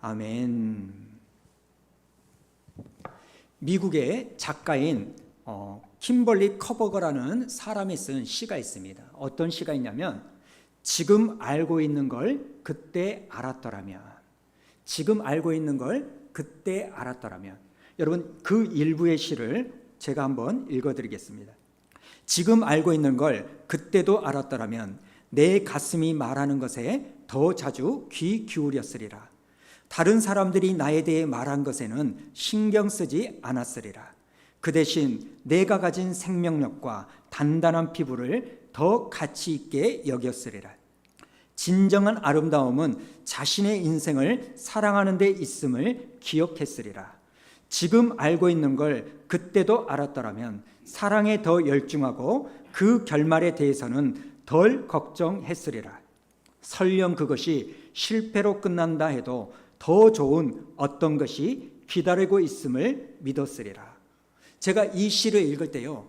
아멘. 미국의 작가인 킴벌리 커버거라는 사람이 쓴 시가 있습니다. 어떤 시가 있냐면, 지금 알고 있는 걸 그때 알았더라면, 지금 알고 있는 걸 그때 알았더라면. 여러분, 그 일부의 시를 제가 한번 읽어드리겠습니다. 지금 알고 있는 걸 그때도 알았더라면 내 가슴이 말하는 것에 더 자주 귀 기울였으리라. 다른 사람들이 나에 대해 말한 것에는 신경 쓰지 않았으리라. 그 대신 내가 가진 생명력과 단단한 피부를 더 가치 있게 여겼으리라. 진정한 아름다움은 자신의 인생을 사랑하는 데 있음을 기억했으리라. 지금 알고 있는 걸 그때도 알았더라면 사랑에 더 열중하고 그 결말에 대해서는 덜 걱정했으리라. 설령 그것이 실패로 끝난다 해도 더 좋은 어떤 것이 기다리고 있음을 믿었으리라. 제가 이 시를 읽을 때요,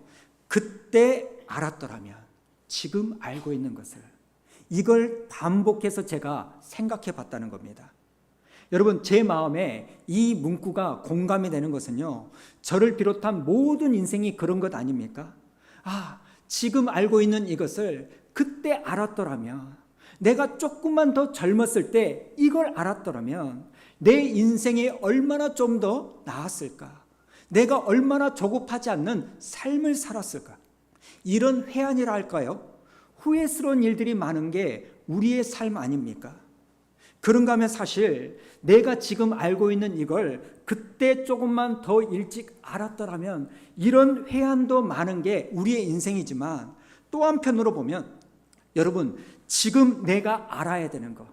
그때 알았더라면, 지금 알고 있는 것을, 이걸 반복해서 제가 생각해 봤다는 겁니다. 여러분, 제 마음에 이 문구가 공감이 되는 것은요, 저를 비롯한 모든 인생이 그런 것 아닙니까? 지금 알고 있는 이것을 그때 알았더라면, 내가 조금만 더 젊었을 때 이걸 알았더라면 내 인생이 얼마나 좀 더 나았을까? 내가 얼마나 조급하지 않는 삶을 살았을까? 이런 회한이라 할까요? 후회스러운 일들이 많은 게 우리의 삶 아닙니까? 그런가 하면 사실 내가 지금 알고 있는 이걸 그때 조금만 더 일찍 알았더라면, 이런 회한도 많은 게 우리의 인생이지만, 또 한편으로 보면 여러분, 지금 내가 알아야 되는 것,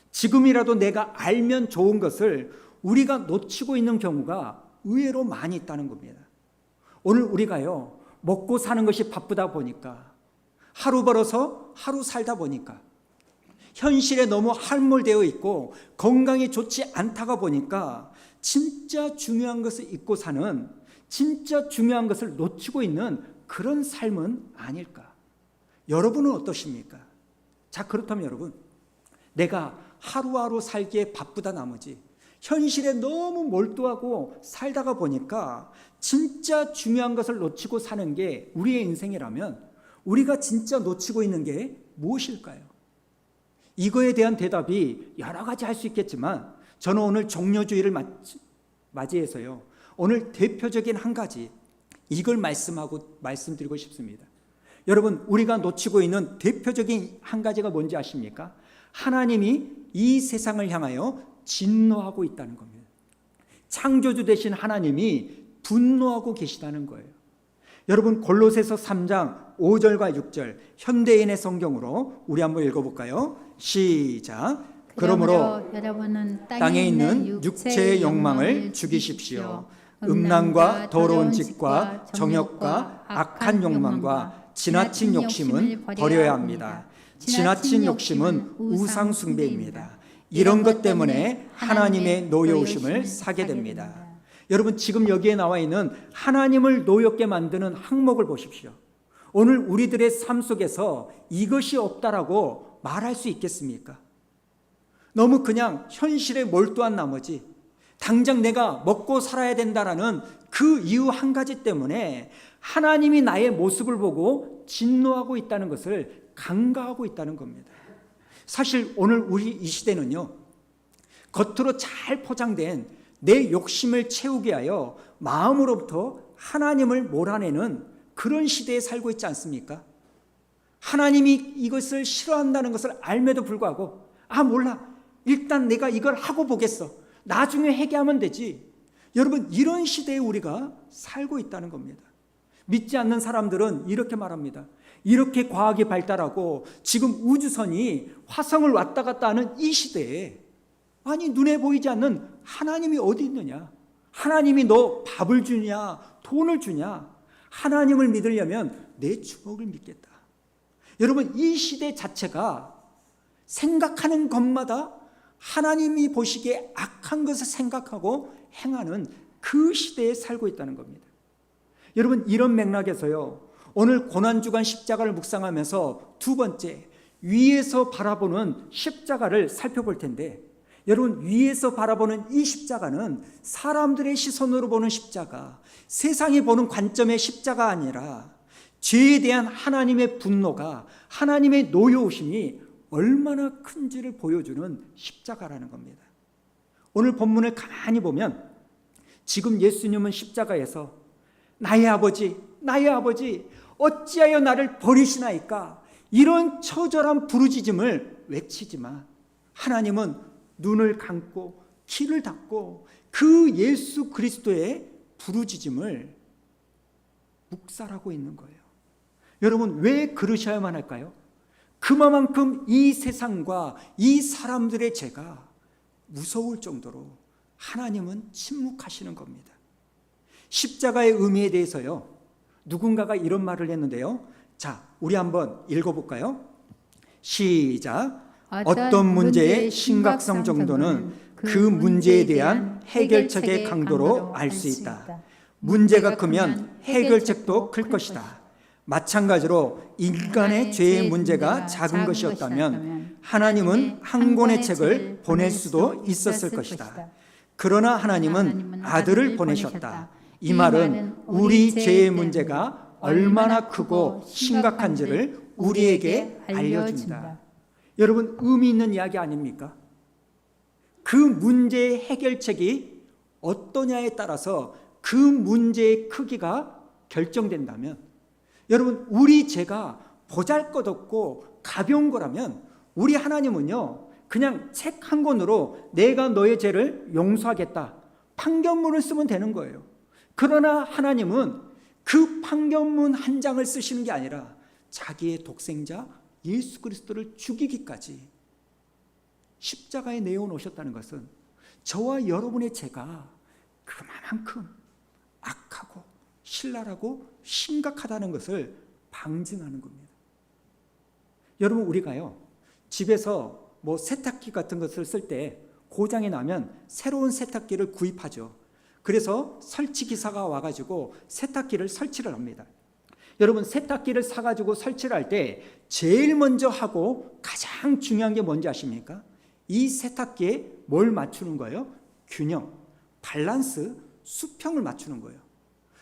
지금이라도 내가 알면 좋은 것을 우리가 놓치고 있는 경우가 의외로 많이 있다는 겁니다. 오늘 우리가요, 먹고 사는 것이 바쁘다 보니까, 하루 벌어서 하루 살다 보니까, 현실에 너무 함몰되어 있고 건강이 좋지 않다가 보니까 진짜 중요한 것을 잊고 사는, 진짜 중요한 것을 놓치고 있는 그런 삶은 아닐까? 여러분은 어떠십니까? 자, 그렇다면 여러분, 내가 하루하루 살기에 바쁘다 나머지 현실에 너무 몰두하고 살다가 보니까 진짜 중요한 것을 놓치고 사는 게 우리의 인생이라면, 우리가 진짜 놓치고 있는 게 무엇일까요? 이거에 대한 대답이 여러 가지 할 수 있겠지만, 저는 오늘 종료주의를 맞이해서요, 오늘 대표적인 한 가지, 이걸 말씀드리고 싶습니다. 여러분, 우리가 놓치고 있는 대표적인 한 가지가 뭔지 아십니까? 하나님이 이 세상을 향하여 진노하고 있다는 겁니다. 창조주 되신 하나님이 분노하고 계시다는 거예요. 여러분, 골로새서 3장 5절과 6절 현대인의 성경으로 우리 한번 읽어볼까요? 시작. 그러므로 여러분은 땅에 있는 육체의 욕망을 죽이십시오. 음란과 더러운 짓과 정욕과 악한 욕망과 지나친 욕심은 버려야 합니다. 지나친 욕심은 우상 숭배입니다. 이런 것 때문에 하나님의 노여우심을 사게 됩니다. 여러분, 지금 여기에 나와 있는 하나님을 노엽게 만드는 항목을 보십시오. 오늘 우리들의 삶 속에서 이것이 없다라고 말할 수 있겠습니까? 너무 그냥 현실에 몰두한 나머지, 당장 내가 먹고 살아야 된다라는 그 이유 한 가지 때문에 하나님이 나의 모습을 보고 진노하고 있다는 것을 간과하고 있다는 겁니다. 사실 오늘 우리 이 시대는요, 겉으로 잘 포장된 내 욕심을 채우게 하여 마음으로부터 하나님을 몰아내는 그런 시대에 살고 있지 않습니까? 하나님이 이것을 싫어한다는 것을 알매도 불구하고, 몰라, 일단 내가 이걸 하고 보겠어, 나중에 회개하면 되지. 여러분, 이런 시대에 우리가 살고 있다는 겁니다. 믿지 않는 사람들은 이렇게 말합니다. 이렇게 과학이 발달하고 지금 우주선이 화성을 왔다 갔다 하는 이 시대에, 아니, 눈에 보이지 않는 하나님이 어디 있느냐? 하나님이 너 밥을 주냐, 돈을 주냐? 하나님을 믿으려면 내 주먹을 믿겠다. 여러분, 이 시대 자체가 생각하는 것마다 하나님이 보시기에 악한 것을 생각하고 행하는 그 시대에 살고 있다는 겁니다. 여러분, 이런 맥락에서요, 오늘 고난주간 십자가를 묵상하면서 두 번째, 위에서 바라보는 십자가를 살펴볼 텐데, 여러분, 위에서 바라보는 이 십자가는 사람들의 시선으로 보는 십자가, 세상이 보는 관점의 십자가 아니라 죄에 대한 하나님의 분노가, 하나님의 노여우심이 얼마나 큰지를 보여주는 십자가라는 겁니다. 오늘 본문을 가만히 보면 지금 예수님은 십자가에서 나의 아버지, 나의 아버지, 어찌하여 나를 버리시나이까, 이런 처절한 부르짖음을 외치지만 하나님은 눈을 감고 귀를 닫고 그 예수 그리스도의 부르짖음을 묵살하고 있는 거예요. 여러분, 왜 그러셔야만 할까요? 그만큼 이 세상과 이 사람들의 죄가 무서울 정도로 하나님은 침묵하시는 겁니다. 십자가의 의미에 대해서요, 누군가가 이런 말을 했는데요. 자, 우리 한번 읽어볼까요? 시작. 어떤 문제의 심각성 정도는 그 문제에 대한 해결책의 강도로 알 수 있다. 문제가 크면 해결책도 클 것이다. 마찬가지로 인간의 죄의 문제가 작은 것이었다면 하나님은 한 권의 책을 보낼 수도 있었을 것이다. 그러나 하나님은 아들을 보내셨다. 이 말은 우리 죄의 문제가 얼마나 크고 심각한지를 우리에게 알려준다. 여러분, 의미 있는 이야기 아닙니까? 그 문제의 해결책이 어떠냐에 따라서 그 문제의 크기가 결정된다면, 여러분, 우리 죄가 보잘것없고 가벼운 거라면 우리 하나님은요, 그냥 책 한 권으로 내가 너의 죄를 용서하겠다, 판결문을 쓰면 되는 거예요. 그러나 하나님은 그 판결문 한 장을 쓰시는 게 아니라 자기의 독생자 예수 그리스도를 죽이기까지 십자가에 내어 놓으셨다는 것은 저와 여러분의 죄가 그만큼 악하고 신랄하고 심각하다는 것을 방증하는 겁니다. 여러분, 우리가요, 집에서 세탁기 같은 것을 쓸 때 고장이 나면 새로운 세탁기를 구입하죠. 그래서 설치 기사가 와가지고 세탁기를 설치를 합니다. 여러분, 세탁기를 사가지고 설치를 할 때 제일 먼저 하고 가장 중요한 게 뭔지 아십니까? 이 세탁기에 뭘 맞추는 거예요? 균형, 밸런스, 수평을 맞추는 거예요.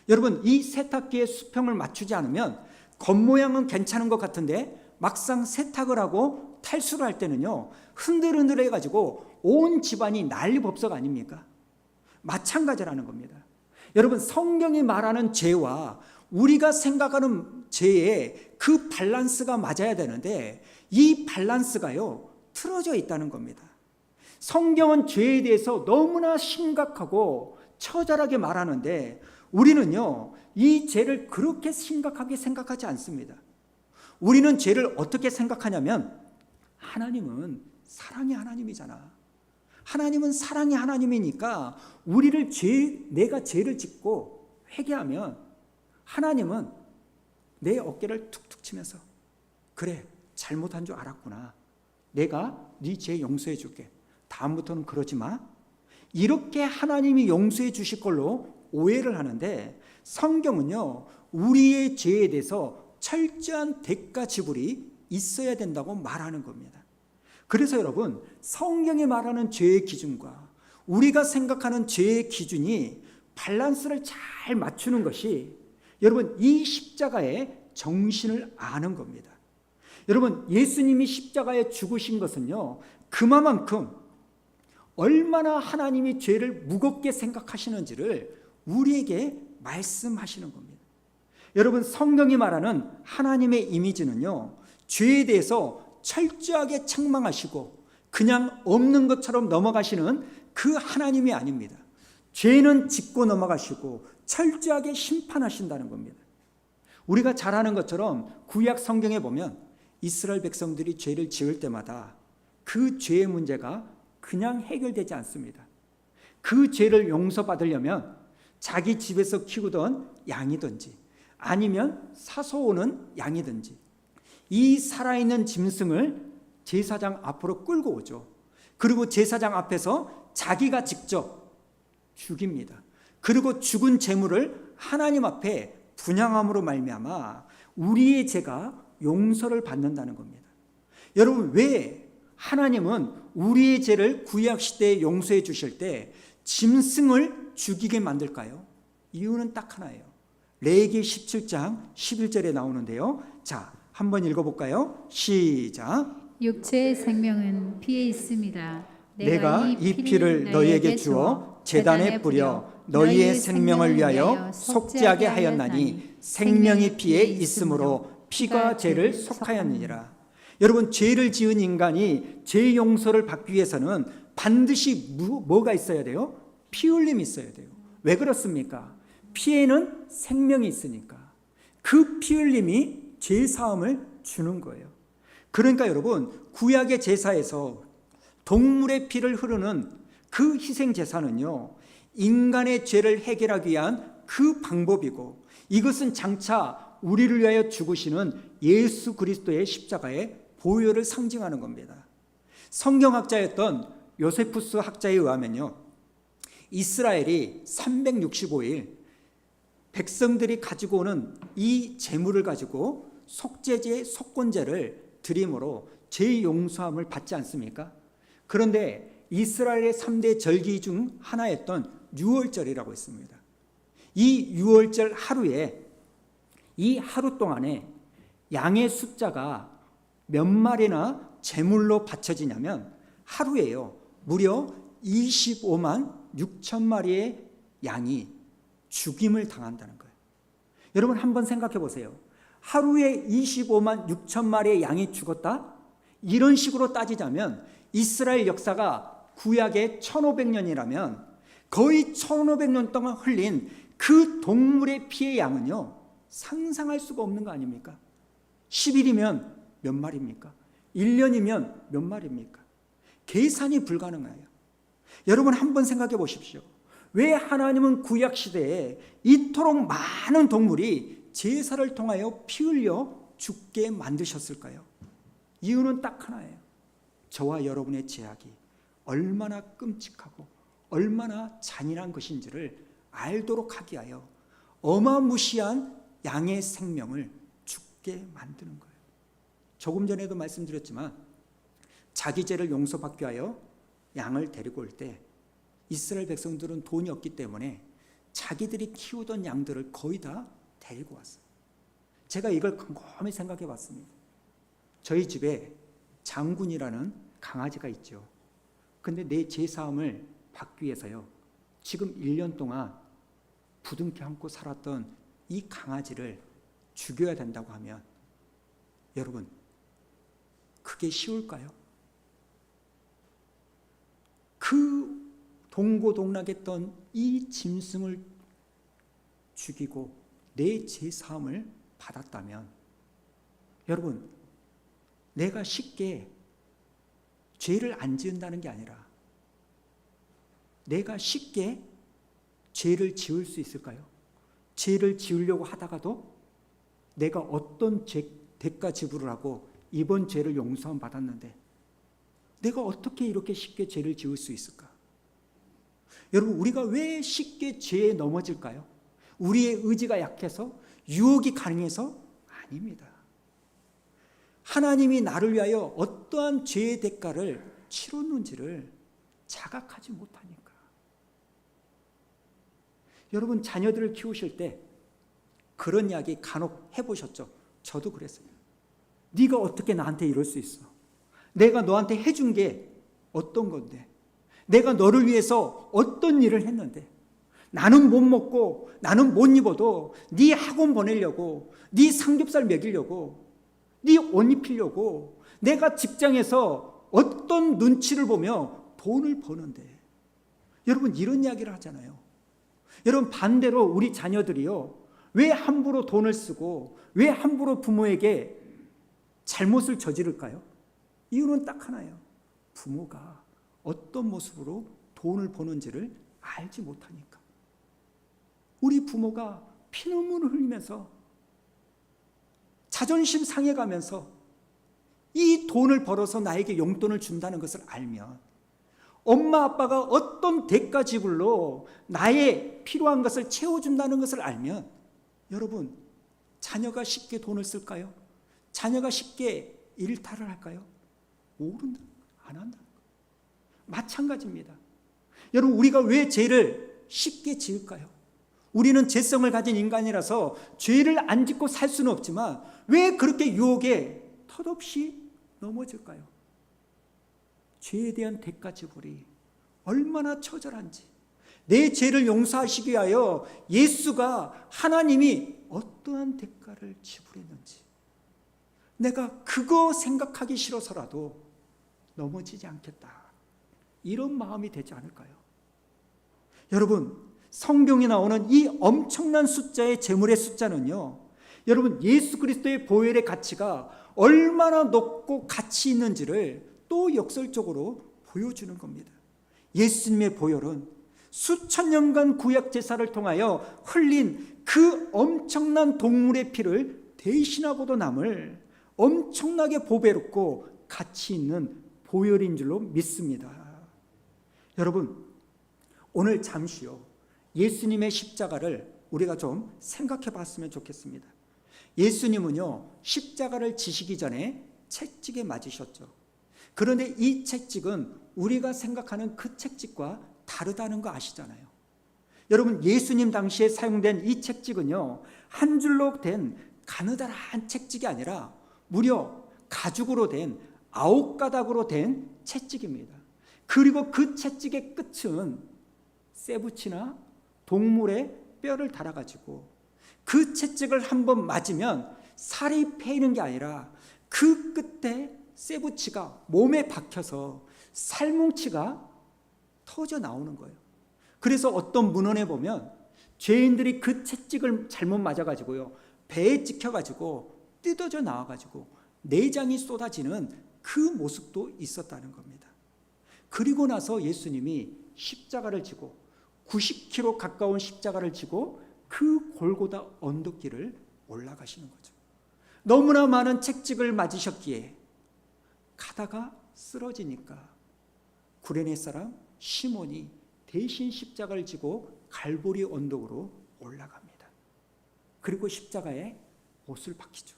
여러분, 이 세탁기의 수평을 맞추지 않으면 겉모양은 괜찮은 것 같은데 막상 세탁을 하고 탈수를 할 때는요, 흔들흔들 해가지고 온 집안이 난리법석 아닙니까? 마찬가지라는 겁니다. 여러분, 성경이 말하는 죄와 우리가 생각하는 죄의 그 밸런스가 맞아야 되는데 이 밸런스가요, 틀어져 있다는 겁니다. 성경은 죄에 대해서 너무나 심각하고 처절하게 말하는데 우리는요, 이 죄를 그렇게 심각하게 생각하지 않습니다. 우리는 죄를 어떻게 생각하냐면, 하나님은 사랑의 하나님이잖아. 하나님은 사랑의 하나님이니까 우리를 내가 죄를 짓고 회개하면 하나님은 내 어깨를 툭툭 치면서, 그래, 잘못한 줄 알았구나, 내가 네 죄 용서해 줄게, 다음부터는 그러지 마, 이렇게 하나님이 용서해 주실 걸로 오해를 하는데, 성경은요, 우리의 죄에 대해서 철저한 대가 지불이 있어야 된다고 말하는 겁니다. 그래서 여러분, 성경이 말하는 죄의 기준과 우리가 생각하는 죄의 기준이 밸런스를 잘 맞추는 것이 여러분, 이 십자가의 정신을 아는 겁니다. 여러분, 예수님이 십자가에 죽으신 것은요, 그만큼 얼마나 하나님이 죄를 무겁게 생각하시는지를 우리에게 말씀하시는 겁니다. 여러분, 성경이 말하는 하나님의 이미지는요, 죄에 대해서 철저하게 책망하시고 그냥 없는 것처럼 넘어가시는 그 하나님이 아닙니다. 죄는 짚고 넘어가시고 철저하게 심판하신다는 겁니다. 우리가 잘 아는 것처럼 구약 성경에 보면 이스라엘 백성들이 죄를 지을 때마다 그 죄의 문제가 그냥 해결되지 않습니다. 그 죄를 용서받으려면 자기 집에서 키우던 양이든지 아니면 사서 오는 양이든지 이 살아있는 짐승을 제사장 앞으로 끌고 오죠. 그리고 제사장 앞에서 자기가 직접 죽입니다. 그리고 죽은 제물을 하나님 앞에 분향함으로 말미암아 우리의 죄가 용서를 받는다는 겁니다. 여러분, 왜 하나님은 우리의 죄를 구약 시대에 용서해 주실 때 짐승을 죽이게 만들까요? 이유는 딱 하나예요. 레위기 17장 11절에 나오는데요. 자, 한번 읽어볼까요? 시작. 육체의 생명은 피에 있습니다. 내가 이 피를 너희에게 주어 제단에 뿌려 너희의 생명을 위하여 속죄하게 하였나니 생명이 피에 있으므로 피가 죄를 속하였느니라. 여러분, 죄를 지은 인간이 죄 용서를 받기 위해서는 반드시 뭐가 있어야 돼요? 피 흘림이 있어야 돼요. 왜 그렇습니까? 피에는 생명이 있으니까. 그 피 흘림이 죄 사함을 주는 거예요. 그러니까 여러분, 구약의 제사에서 동물의 피를 흐르는 그 희생 제사는요, 인간의 죄를 해결하기 위한 그 방법이고, 이것은 장차 우리를 위하여 죽으시는 예수 그리스도의 십자가의 보혈을 상징하는 겁니다. 성경학자였던 요세푸스 학자에 의하면요, 이스라엘이 365일 백성들이 가지고 오는 이 제물을 가지고 속죄제, 속건제를 드림으로 죄 용서함을 받지 않습니까? 그런데 이스라엘의 3대 절기 중 하나였던 유월절이라고 있습니다. 이 유월절 하루에, 이 하루 동안에 양의 숫자가 몇 마리나 제물로 바쳐지냐면 하루에요, 무려 25만 6천 마리의 양이 죽임을 당한다는 거예요. 여러분, 한번 생각해 보세요. 하루에 25만 6천 마리의 양이 죽었다? 이런 식으로 따지자면 이스라엘 역사가 구약의 1500년이라면 거의 1500년 동안 흘린 그 동물의 피의 양은요, 상상할 수가 없는 거 아닙니까? 10일이면 몇 마리입니까? 1년이면 몇 마리입니까? 계산이 불가능해요. 여러분, 한번 생각해 보십시오. 왜 하나님은 구약 시대에 이토록 많은 동물이 제사를 통하여 피 흘려 죽게 만드셨을까요? 이유는 딱 하나예요. 저와 여러분의 죄악이 얼마나 끔찍하고 얼마나 잔인한 것인지를 알도록 하기 위하여 어마무시한 양의 생명을 죽게 만드는 거예요. 조금 전에도 말씀드렸지만 자기 죄를 용서받기 위하여 양을 데리고 올 때 이스라엘 백성들은 돈이 없기 때문에 자기들이 키우던 양들을 거의 다 데리고 왔어요. 제가 이걸 곰곰이 생각해 봤습니다. 저희 집에 장군이라는 강아지가 있죠. 근데 내 제사함을 받기 위해서요, 지금 1년 동안 부둥켜 안고 살았던 이 강아지를 죽여야 된다고 하면 여러분, 그게 쉬울까요? 그 동고동락했던 이 짐승을 죽이고 내 제사함을 받았다면 여러분, 내가 쉽게 죄를 안 지은다는 게 아니라 내가 쉽게 죄를 지을 수 있을까요? 죄를 지으려고 하다가도 내가 어떤 대가 지불을 하고 이번 죄를 용서함 받았는데 내가 어떻게 이렇게 쉽게 죄를 지을 수 있을까? 여러분, 우리가 왜 쉽게 죄에 넘어질까요? 우리의 의지가 약해서? 유혹이 강해서? 아닙니다. 하나님이 나를 위하여 어떠한 죄의 대가를 치렀는지를 자각하지 못하니까. 여러분, 자녀들을 키우실 때 그런 이야기 간혹 해보셨죠? 저도 그랬어요. 네가 어떻게 나한테 이럴 수 있어? 내가 너한테 해준 게 어떤 건데? 내가 너를 위해서 어떤 일을 했는데? 나는 못 먹고 나는 못 입어도 네 학원 보내려고, 네 삼겹살 먹이려고, 네 옷 입히려고 내가 직장에서 어떤 눈치를 보며 돈을 버는데, 여러분, 이런 이야기를 하잖아요. 여러분, 반대로 우리 자녀들이요, 왜 함부로 돈을 쓰고 왜 함부로 부모에게 잘못을 저지를까요? 이유는 딱 하나예요. 부모가 어떤 모습으로 돈을 버는지를 알지 못하니까. 우리 부모가 피눈물을 흘리면서 자존심 상해가면서 이 돈을 벌어서 나에게 용돈을 준다는 것을 알면, 엄마 아빠가 어떤 대가 지불로 나의 필요한 것을 채워준다는 것을 알면, 여러분, 자녀가 쉽게 돈을 쓸까요? 자녀가 쉽게 일탈을 할까요? 모른다. 안 한다. 마찬가지입니다. 여러분, 우리가 왜 죄를 쉽게 지을까요? 우리는 죄성을 가진 인간이라서 죄를 안 짓고 살 수는 없지만 왜 그렇게 유혹에 털없이 넘어질까요? 죄에 대한 대가 지불이 얼마나 처절한지, 내 죄를 용서하시기 위하여 예수가, 하나님이 어떠한 대가를 지불했는지, 내가 그거 생각하기 싫어서라도 넘어지지 않겠다, 이런 마음이 되지 않을까요? 여러분, 성경에 나오는 이 엄청난 숫자의 재물의 숫자는요, 여러분, 예수 그리스도의 보혈의 가치가 얼마나 높고 가치 있는지를 또 역설적으로 보여주는 겁니다. 예수님의 보혈은 수천 년간 구약 제사를 통하여 흘린 그 엄청난 동물의 피를 대신하고도 남을 엄청나게 보배롭고 가치 있는 보혈인 줄로 믿습니다. 여러분, 오늘 잠시요, 예수님의 십자가를 우리가 좀 생각해 봤으면 좋겠습니다. 예수님은요, 십자가를 지시기 전에 채찍에 맞으셨죠. 그런데 이 채찍은 우리가 생각하는 그 채찍과 다르다는 거 아시잖아요. 여러분, 예수님 당시에 사용된 이 채찍은요, 한 줄로 된 가느다란 채찍이 아니라 무려 가죽으로 된 9가닥으로 된 채찍입니다. 그리고 그 채찍의 끝은 쇠붙이나 동물의 뼈를 달아가지고 그 채찍을 한번 맞으면 살이 패이는 게 아니라 그 끝에 쇠붙이가 몸에 박혀서 살뭉치가 터져 나오는 거예요. 그래서 어떤 문헌에 보면 죄인들이 그 채찍을 잘못 맞아가지고요, 배에 찍혀가지고 뜯어져 나와가지고 내장이 쏟아지는 그 모습도 있었다는 겁니다. 그리고 나서 예수님이 십자가를 지고 90km 가까운 십자가를 지고 그 골고다 언덕길을 올라가시는 거죠. 너무나 많은 채찍을 맞으셨기에 가다가 쓰러지니까 구레네 사람 시몬이 대신 십자가를 지고 갈보리 언덕으로 올라갑니다. 그리고 십자가에 못을 박히죠.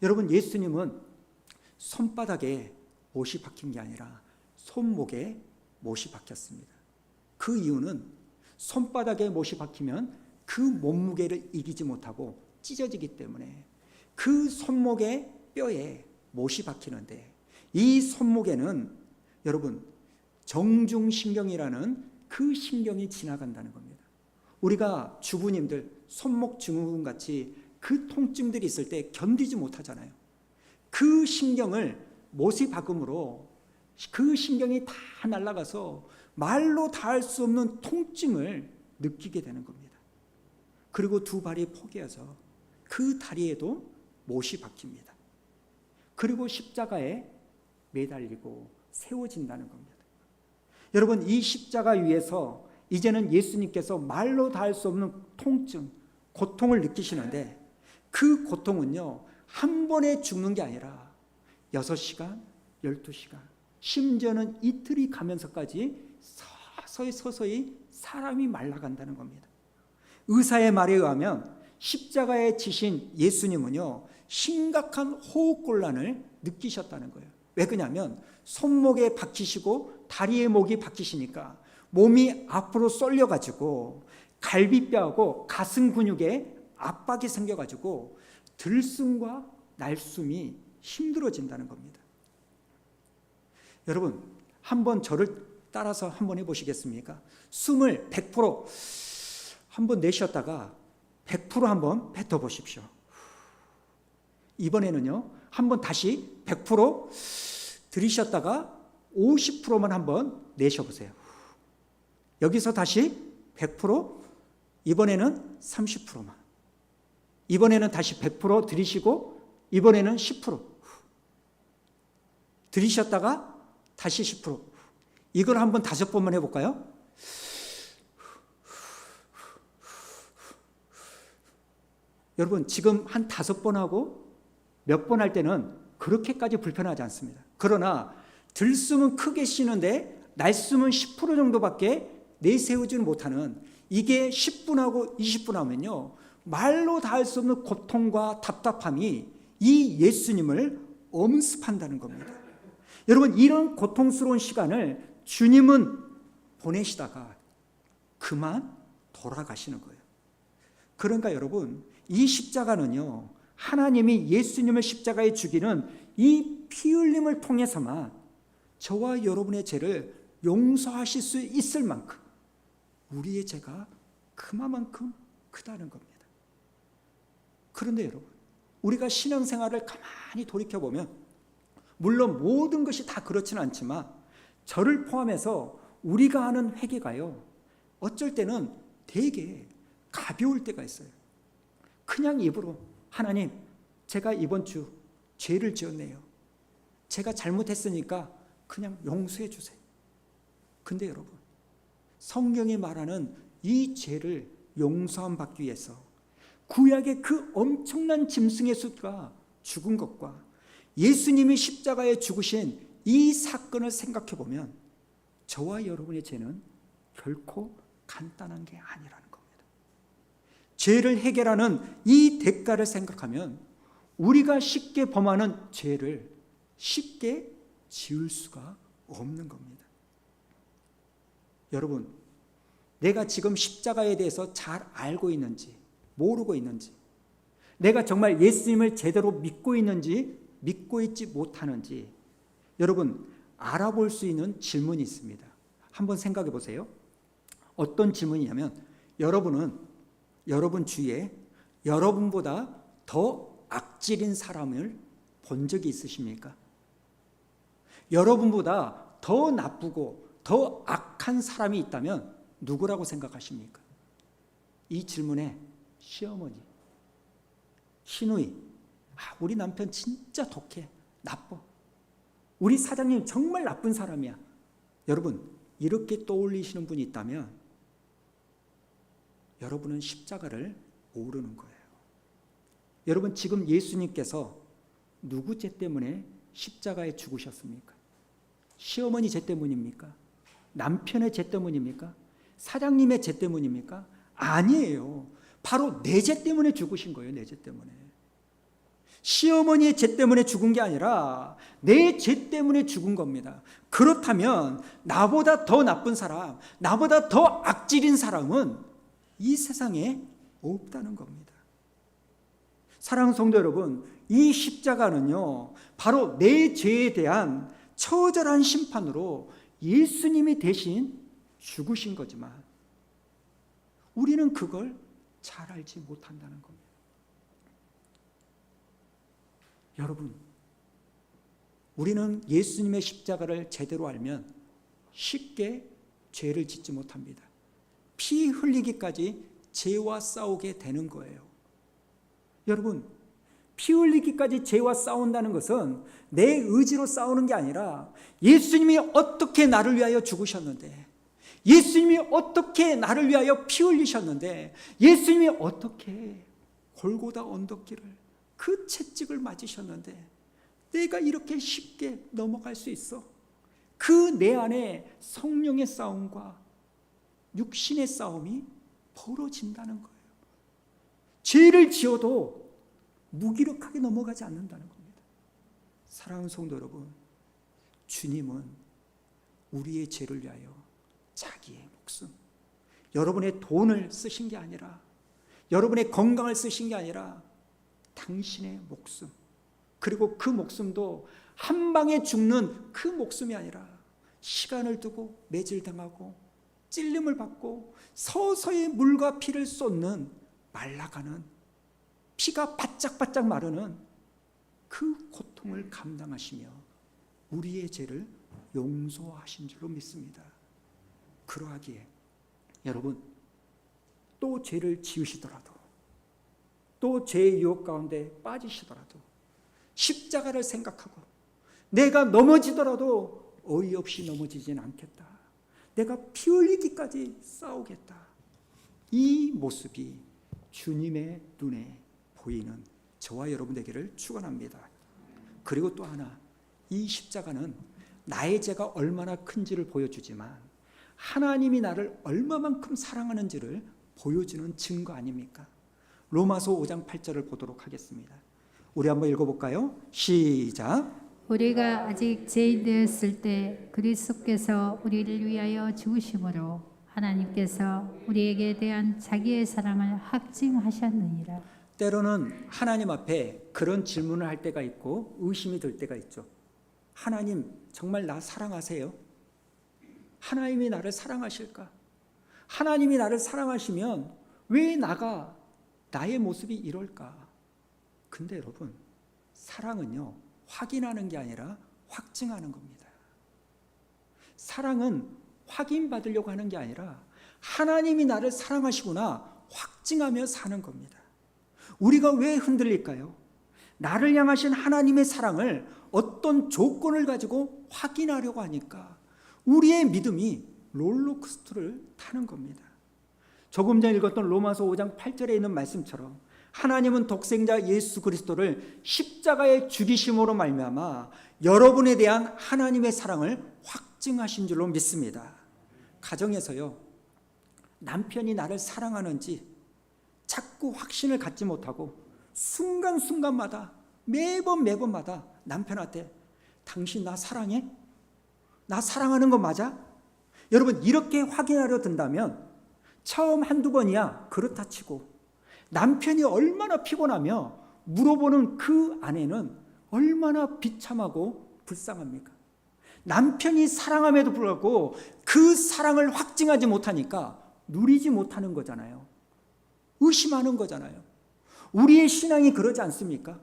여러분, 예수님은 손바닥에 못이 박힌 게 아니라 손목에 못이 박혔습니다. 그 이유는 손바닥에 못이 박히면 그 몸무게를 이기지 못하고 찢어지기 때문에 그 손목의 뼈에 못이 박히는데, 이 손목에는 여러분 정중신경이라는 그 신경이 지나간다는 겁니다. 우리가 주부님들 손목 증후군 같이 그 통증들이 있을 때 견디지 못하잖아요. 그 신경을 못이 박음으로 그 신경이 다 날아가서 말로 다 할 수 없는 통증을 느끼게 되는 겁니다. 그리고 두 발이 포개어서 그 다리에도 못이 박힙니다. 그리고 십자가에 매달리고 세워진다는 겁니다. 여러분, 이 십자가 위에서 이제는 예수님께서 말로 다 할 수 없는 통증, 고통을 느끼시는데, 그 고통은요, 한 번에 죽는 게 아니라 6시간, 12시간, 심지어는 이틀이 가면서까지 서서히 사람이 말라간다는 겁니다. 의사의 말에 의하면 십자가에 지신 예수님은요, 심각한 호흡곤란을 느끼셨다는 거예요. 왜 그러냐면 손목에 박히시고 다리에 목이 박히시니까 몸이 앞으로 쏠려가지고 갈비뼈하고 가슴 근육에 압박이 생겨가지고 들숨과 날숨이 힘들어진다는 겁니다. 여러분, 한번 저를 따라서 한번 해보시겠습니까? 숨을 100% 한번 내쉬었다가 100% 한번 뱉어보십시오. 이번에는요, 한번 다시 100% 들이쉬었다가 50%만 한번 내쉬어보세요. 여기서 다시 100%, 이번에는 30%만. 이번에는 다시 100% 들이쉬고, 이번에는 10%. 들이쉬었다가 다시 10%. 이걸 한번 5번만 해볼까요? 여러분, 지금 한 5번 하고 몇 번 할 때는 그렇게까지 불편하지 않습니다. 그러나 들숨은 크게 쉬는데 날숨은 10% 정도밖에 내세우지는 못하는, 이게 10분하고 20분 하면요, 말로 다 할 수 없는 고통과 답답함이 이 예수님을 엄습한다는 겁니다. 여러분, 이런 고통스러운 시간을 주님은 보내시다가 그만 돌아가시는 거예요. 그러니까 여러분, 이 십자가는요, 하나님이 예수님을 십자가에 죽이는 이 피 흘림을 통해서만 저와 여러분의 죄를 용서하실 수 있을 만큼 우리의 죄가 그만큼 크다는 겁니다. 그런데 여러분, 우리가 신앙생활을 가만히 돌이켜보면 물론 모든 것이 다 그렇지는 않지만 저를 포함해서 우리가 하는 회개가요, 어쩔 때는 되게 가벼울 때가 있어요. 그냥 입으로 하나님, 제가 이번 주 죄를 지었네요. 제가 잘못했으니까 그냥 용서해 주세요. 근데 여러분, 성경이 말하는 이 죄를 용서함 받기 위해서 구약의 그 엄청난 짐승의 수가 죽은 것과 예수님이 십자가에 죽으신 이 사건을 생각해 보면 저와 여러분의 죄는 결코 간단한 게 아니라는 겁니다. 죄를 해결하는 이 대가를 생각하면 우리가 쉽게 범하는 죄를 쉽게 지울 수가 없는 겁니다. 여러분, 내가 지금 십자가에 대해서 잘 알고 있는지 모르고 있는지, 내가 정말 예수님을 제대로 믿고 있는지 믿고 있지 못하는지 여러분 알아볼 수 있는 질문이 있습니다. 한번 생각해 보세요. 어떤 질문이냐면, 여러분은 여러분 주위에 여러분보다 더 악질인 사람을 본 적이 있으십니까? 여러분보다 더 나쁘고 더 악한 사람이 있다면 누구라고 생각하십니까? 이 질문에 시어머니, 시누이, 우리 남편 진짜 독해, 나빠, 우리 사장님 정말 나쁜 사람이야, 여러분 이렇게 떠올리시는 분이 있다면 여러분은 십자가를 모르는 거예요. 여러분, 지금 예수님께서 누구 죄 때문에 십자가에 죽으셨습니까? 시어머니 죄 때문입니까? 남편의 죄 때문입니까? 사장님의 죄 때문입니까? 아니에요. 바로 내 죄 때문에 죽으신 거예요. 내 죄 때문에. 시어머니의 죄 때문에 죽은 게 아니라 내 죄 때문에 죽은 겁니다. 그렇다면 나보다 더 나쁜 사람, 나보다 더 악질인 사람은 이 세상에 없다는 겁니다. 사랑하는 성도 여러분, 이 십자가는요, 바로 내 죄에 대한 처절한 심판으로 예수님이 대신 죽으신 거지만 우리는 그걸 잘 알지 못한다는 겁니다. 여러분, 우리는 예수님의 십자가를 제대로 알면 쉽게 죄를 짓지 못합니다. 피 흘리기까지 죄와 싸우게 되는 거예요. 여러분, 피 흘리기까지 죄와 싸운다는 것은 내 의지로 싸우는 게 아니라 예수님이 어떻게 나를 위하여 죽으셨는데, 예수님이 어떻게 나를 위하여 피 흘리셨는데, 예수님이 어떻게 골고다 언덕길을 그 채찍을 맞으셨는데 내가 이렇게 쉽게 넘어갈 수 있어? 그 내 안에 성령의 싸움과 육신의 싸움이 벌어진다는 거예요. 죄를 지어도 무기력하게 넘어가지 않는다는 겁니다. 사랑하는 성도 여러분, 주님은 우리의 죄를 위하여 자기의 목숨, 여러분의 돈을 쓰신 게 아니라, 여러분의 건강을 쓰신 게 아니라 당신의 목숨, 그리고 그 목숨도 한 방에 죽는 그 목숨이 아니라 시간을 두고 매질당하고 찔림을 받고 서서히 물과 피를 쏟는 말라가는, 피가 바짝바짝 마르는 그 고통을 감당하시며 우리의 죄를 용서하신 줄로 믿습니다. 그러하기에 여러분, 또 죄를 지으시더라도, 또 죄의 유혹 가운데 빠지시더라도 십자가를 생각하고 내가 넘어지더라도 어이없이 넘어지진 않겠다, 내가 피 흘리기까지 싸우겠다, 이 모습이 주님의 눈에 보이는 저와 여러분 되기를 축원합니다. 그리고 또 하나, 이 십자가는 나의 죄가 얼마나 큰지를 보여주지만 하나님이 나를 얼마만큼 사랑하는지를 보여주는 증거 아닙니까? 로마서 5장 8절을 보도록 하겠습니다. 우리 한번 읽어볼까요? 시작. 우리가 아직 죄인 되었을 때 그리스도께서 우리를 위하여 죽으심으로 하나님께서 우리에게 대한 자기의 사랑을 확증하셨느니라. 때로는 하나님 앞에 그런 질문을 할 때가 있고 의심이 들 때가 있죠. 하나님, 정말 나 사랑하세요? 하나님이 나를 사랑하실까? 하나님이 나를 사랑하시면 왜 나의 모습이 이럴까? 근데 여러분, 사랑은요, 확인하는 게 아니라 확증하는 겁니다. 사랑은 확인받으려고 하는 게 아니라 하나님이 나를 사랑하시구나 확증하며 사는 겁니다. 우리가 왜 흔들릴까요? 나를 향하신 하나님의 사랑을 어떤 조건을 가지고 확인하려고 하니까 우리의 믿음이 롤러코스터를 타는 겁니다. 조금 전 읽었던 로마서 5장 8절에 있는 말씀처럼 하나님은 독생자 예수 그리스도를 십자가에 죽이심으로 말미암아 여러분에 대한 하나님의 사랑을 확증하신 줄로 믿습니다. 가정에서요, 남편이 나를 사랑하는지 자꾸 확신을 갖지 못하고 순간순간마다 매번마다 남편한테 당신 나 사랑해? 나 사랑하는 거 맞아? 여러분, 이렇게 확인하려 든다면 처음 한두 번이야 그렇다 치고 남편이 얼마나 피곤하며 물어보는 그 아내는 얼마나 비참하고 불쌍합니까? 남편이 사랑함에도 불구하고 그 사랑을 확증하지 못하니까 누리지 못하는 거잖아요. 의심하는 거잖아요. 우리의 신앙이 그러지 않습니까?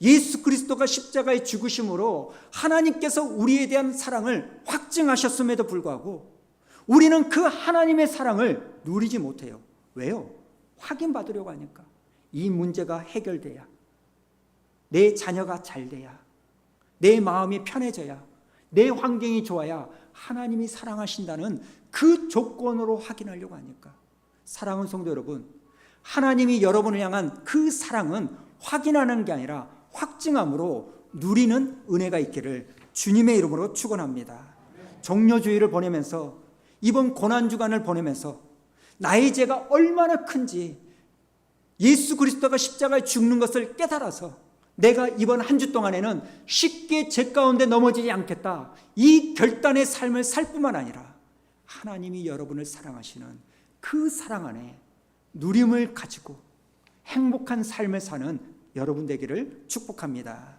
예수 그리스도가 십자가에 죽으심으로 하나님께서 우리에 대한 사랑을 확증하셨음에도 불구하고 우리는 그 하나님의 사랑을 누리지 못해요. 왜요? 확인받으려고 하니까. 이 문제가 해결돼야, 내 자녀가 잘 돼야, 내 마음이 편해져야, 내 환경이 좋아야 하나님이 사랑하신다는 그 조건으로 확인하려고 하니까. 사랑하는 성도 여러분, 하나님이 여러분을 향한 그 사랑은 확인하는 게 아니라 확증함으로 누리는 은혜가 있기를 주님의 이름으로 축원합니다. 종료주의를 보내면서, 이번 고난주간을 보내면서 나의 죄가 얼마나 큰지 예수 그리스도가 십자가에 죽는 것을 깨달아서 내가 이번 한 주 동안에는 쉽게 죄 가운데 넘어지지 않겠다, 이 결단의 삶을 살 뿐만 아니라 하나님이 여러분을 사랑하시는 그 사랑 안에 누림을 가지고 행복한 삶을 사는 여러분 되기를 축복합니다.